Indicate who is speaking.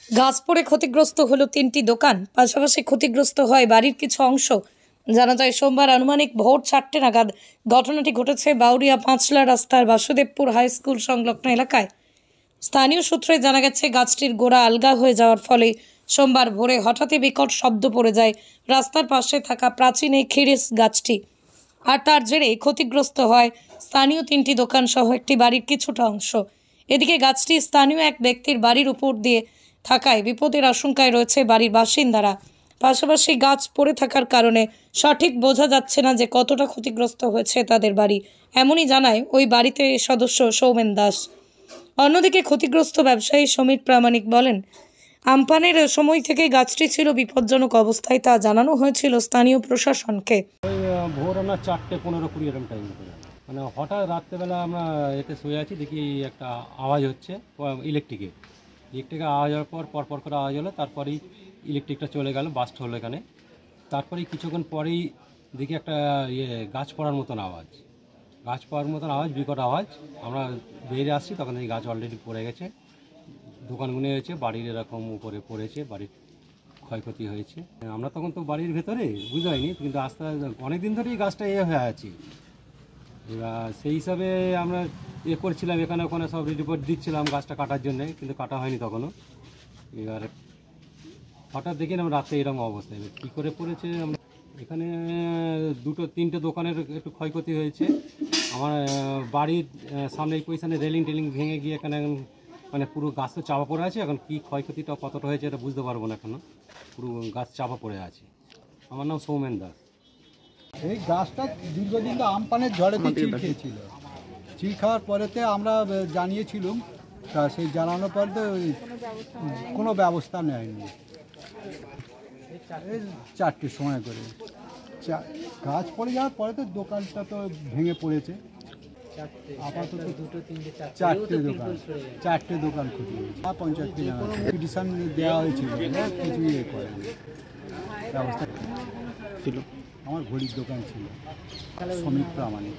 Speaker 1: গাছ পড়ে ক্ষতিগ্রস্ত হলো 3টি দোকান, পাশাপাশি ক্ষতিগ্রস্ত হয় বাড়ির কিছু অংশ। জানা যায় সোমবার আনুমানিক ভোর 4টে নাগাদ ঘটনাটি ঘটেছে বাউরিয়া পাঁচলা রাস্তার বাসুদেবপুর হাই স্কুল সংলগ্ন এলাকায়। স্থানীয় সূত্রে জানা গেছে গাছটির গোড়া আলগা হয়ে যাওয়ার ফলে সোমবার ভোরে হঠাৎই বিকট শব্দ পড়ে যায় রাস্তার পাশে থাকা প্রাচীন এই খিরিস গাছটি, আর তার জেরে ক্ষতিগ্রস্ত হয় স্থানীয় 3টি দোকান সহ একটি বাড়ির কিছুটা অংশ। এদিকে গাছটি স্থানীয় এক ব্যক্তির বাড়ির উপর দিয়ে থাকায় বিপদের আশঙ্কায় রয়েছে বাড়ির বাসিন্দারা। পাশাপাশি গাছ পড়ে থাকার কারণে সঠিক বোঝা যাচ্ছে না যে কতটা ক্ষতিগ্রস্ত হয়েছে তাদের বাড়ি, এমনই জানায় ওই বাড়িতে সদস্য সৌমেন দাস। অন্যদিকে ক্ষতিগ্রস্ত ব্যবসায়ী সমীর প্রামাণিক বলেন, আমপানের সময় থেকে গাছটি ছিল বিপজ্জনক অবস্থায়, তা জানানো হয়েছিল স্থানীয় প্রশাসনকে।
Speaker 2: ভোর আমরা 4:15-20 এরকম টাইম মানে হঠাৎ রাত্রেবেলা আমরা এতে শুয়ে আছি, দেখি একটা আওয়াজ হচ্ছে ইলেকট্রিকের আওয়াজ হওয়ার পর করে আওয়াজ হলো, তারপরেই ইলেকট্রিকটা চলে গেল, বাস্ট হলো এখানে। তারপরেই কিছুক্ষণ পরেই দেখি একটা গাছ পড়ার মতন আওয়াজ, বিকট আওয়াজ। আমরা বেরিয়ে আসছি, তখন এই গাছ অলরেডি পড়ে গেছে, দোকানগুলো হয়েছে, বাড়ির এরকম উপরে পড়েছে, বাড়ির ক্ষয়ক্ষতি হয়েছে। আমরা তখন তো বাড়ির ভেতরে বুঝতে পারিনি, কিন্তু আস্তে আস্তে অনেক দিন ধরেই গাছটা হয়ে আছে। এবার সেই হিসাবে আমরা করছিলাম, এখানে ওখানে সব রিপোর্ট দিচ্ছিলাম গাছটা কাটার জন্যে, কিন্তু কাটা হয়নি তখনও। এবার হঠাৎ দেখি আমরা রাত্রে এরকম অবস্থা, এবার কী করে পড়েছে। আমরা এখানে 2-3টে দোকানের একটু ক্ষয়ক্ষতি হয়েছে। আমার বাড়ির সামনে এই পজিশানে রেলিং ভেঙে গিয়ে এখানে মানে পুরো গাছ তো চাপা পড়ে আছে। এখন কী ক্ষয়ক্ষতিটা কতটা হয়েছে এটা বুঝতে পারবো না, এখনও পুরো গাছ চাপা পড়ে আছে। আমার নাম সৌমেন দাস।
Speaker 3: এই গাছটা দীর্ঘদিন তো আমপানের ঝড়েতে চিল খেয়েছিল। চিল খাওয়ার পরেতে আমরা জানিয়েছিলাম, তা সেই জানানোর পরে তো কোনো ব্যবস্থা নেয়নি। এই 4টের সময় করে গাছ পড়ে যাওয়ার পরে তো দোকানটা তো ভেঙে পড়েছে। আপাতত 4টে দোকান ক্ষতি হয়েছে। পঞ্চায়েতকে পিটিশন দেওয়া হয়েছিল, কিছুই করেনি ব্যবস্থা ছিল। আমার ঘড়ির দোকান ছিল, সমীর প্রামাণিক।